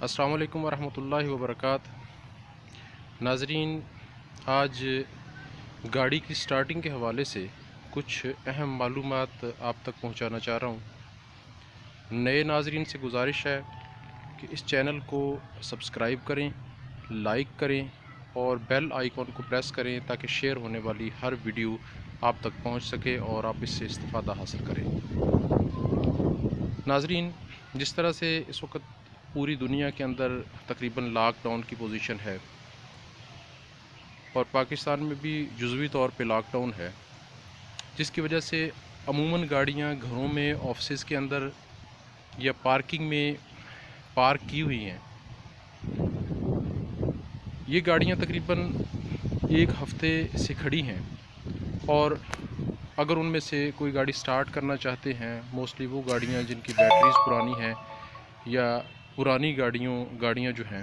السلام علیکم ورحمۃ اللہ وبرکاتہ۔ ناظرین، آج گاڑی کی سٹارٹنگ کے حوالے سے کچھ اہم معلومات آپ تک پہنچانا چاہ رہا ہوں۔ نئے ناظرین سے گزارش ہے کہ اس چینل کو سبسکرائب کریں، لائک کریں اور بیل آئیکن کو پریس کریں تاکہ شیئر ہونے والی ہر ویڈیو آپ تک پہنچ سکے اور آپ اس سے استفادہ حاصل کریں۔ ناظرین، جس طرح سے اس وقت پوری دنیا کے اندر تقریباً لاک ڈاؤن کی پوزیشن ہے اور پاکستان میں بھی جزوی طور پہ لاک ڈاؤن ہے، جس کی وجہ سے عموماً گاڑیاں گھروں میں، آفسز کے اندر یا پارکنگ میں پارک کی ہوئی ہیں۔ یہ گاڑیاں تقریباً ایک ہفتے سے کھڑی ہیں اور اگر ان میں سے کوئی گاڑی سٹارٹ کرنا چاہتے ہیں، موسٹلی وہ گاڑیاں جن کی بیٹریز پرانی ہیں یا پرانی گاڑیاں جو ہیں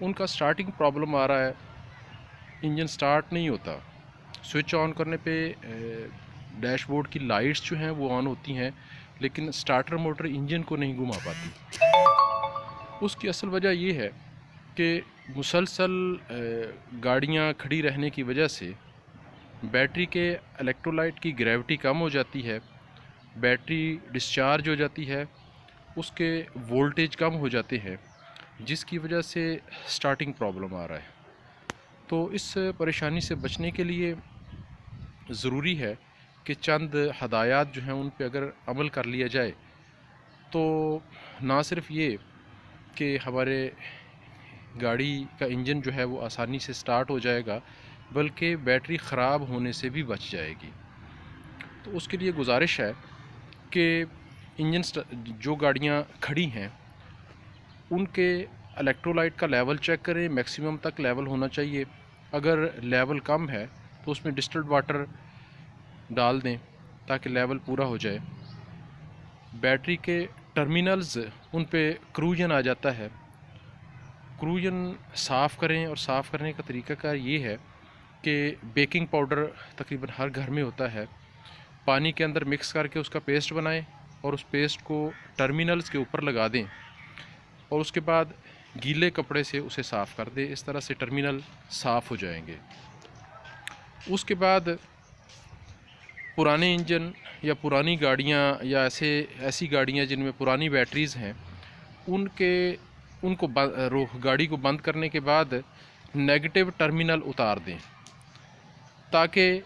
ان کا سٹارٹنگ پرابلم آ رہا ہے، انجن سٹارٹ نہیں ہوتا۔ سوئچ آن کرنے پہ ڈیش بورڈ کی لائٹس جو ہیں وہ آن ہوتی ہیں لیکن سٹارٹر موٹر انجن کو نہیں گھما پاتی۔ اس کی اصل وجہ یہ ہے کہ مسلسل گاڑیاں کھڑی رہنے کی وجہ سے بیٹری کے الیکٹرولائٹ کی گریوٹی کم ہو جاتی ہے، بیٹری ڈسچارج ہو جاتی ہے، اس کے وولٹیج کم ہو جاتے ہیں، جس کی وجہ سے سٹارٹنگ پرابلم آ رہا ہے۔ تو اس پریشانی سے بچنے کے لیے ضروری ہے کہ چند ہدایات جو ہیں ان پہ اگر عمل کر لیا جائے تو نہ صرف یہ کہ ہمارے گاڑی کا انجن جو ہے وہ آسانی سے سٹارٹ ہو جائے گا بلکہ بیٹری خراب ہونے سے بھی بچ جائے گی۔ تو اس کے لیے گزارش ہے کہ جو گاڑیاں کھڑی ہیں ان کے الیکٹرولائٹ کا لیول چیک کریں، میکسیمم تک لیول ہونا چاہیے۔ اگر لیول کم ہے تو اس میں ڈسٹلڈ واٹر ڈال دیں تاکہ لیول پورا ہو جائے۔ بیٹری کے ٹرمینلز ان پہ کروجن آ جاتا ہے، کروجن صاف کریں، اور صاف کرنے کا طریقہ کار یہ ہے کہ بیکنگ پاؤڈر تقریباً ہر گھر میں ہوتا ہے، پانی کے اندر مکس کر کے اس کا پیسٹ بنائیں اور اس پیسٹ کو ٹرمینلز کے اوپر لگا دیں اور اس کے بعد گیلے کپڑے سے اسے صاف کر دیں۔ اس طرح سے ٹرمینل صاف ہو جائیں گے۔ اس کے بعد پرانے انجن یا پرانی گاڑیاں یا ایسی گاڑیاں جن میں پرانی بیٹریز ہیں ان کو گاڑی کو بند کرنے کے بعد نیگیٹو ٹرمینل اتار دیں تاکہ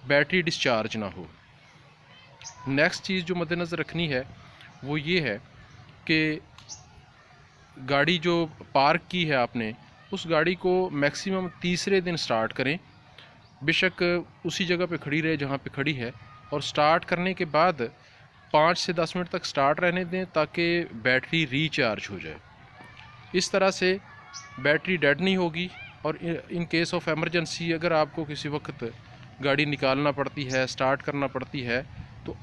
بیٹری ڈسچارج نہ ہو۔ نیکسٹ چیز جو مد نظر رکھنی ہے وہ یہ ہے کہ گاڑی جو پارک کی ہے آپ نے، اس گاڑی کو میکسیمم تیسرے دن سٹارٹ کریں، بے شک اسی جگہ پہ کھڑی رہے جہاں پہ کھڑی ہے، اور سٹارٹ کرنے کے بعد 5 سے 10 منٹ تک سٹارٹ رہنے دیں تاکہ بیٹری ریچارج ہو جائے۔ اس طرح سے بیٹری ڈیڈ نہیں ہوگی اور ان کیس آف ایمرجنسی اگر آپ کو کسی وقت گاڑی نکالنا پڑتی ہے، سٹارٹ کرنا پڑتی ہے تو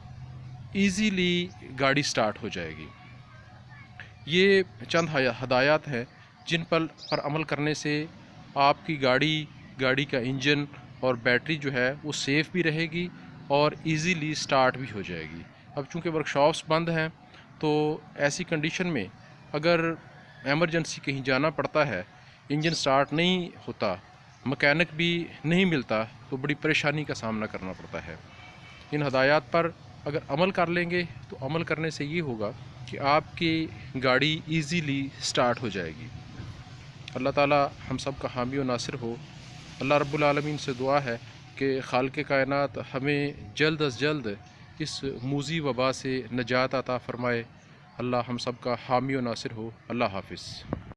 ایزیلی گاڑی سٹارٹ ہو جائے گی۔ یہ چند ہدایات ہیں جن پر عمل کرنے سے آپ کی گاڑی کا انجن اور بیٹری جو ہے وہ سیف بھی رہے گی اور ایزیلی سٹارٹ بھی ہو جائے گی۔ اب چونکہ ورکشاپس بند ہیں تو ایسی کنڈیشن میں اگر ایمرجنسی کہیں جانا پڑتا ہے، انجن سٹارٹ نہیں ہوتا، مکینک بھی نہیں ملتا، تو بڑی پریشانی کا سامنا کرنا پڑتا ہے۔ ان ہدایات پر اگر عمل کر لیں گے تو عمل کرنے سے یہ ہوگا کہ آپ کی گاڑی ایزیلی سٹارٹ ہو جائے گی۔ اللہ تعالی ہم سب کا حامی و ناصر ہو۔ اللہ رب العالمین سے دعا ہے کہ خالق کائنات ہمیں جلد از جلد اس موذی وبا سے نجات عطا فرمائے۔ اللہ ہم سب کا حامی و ناصر ہو۔ اللہ حافظ۔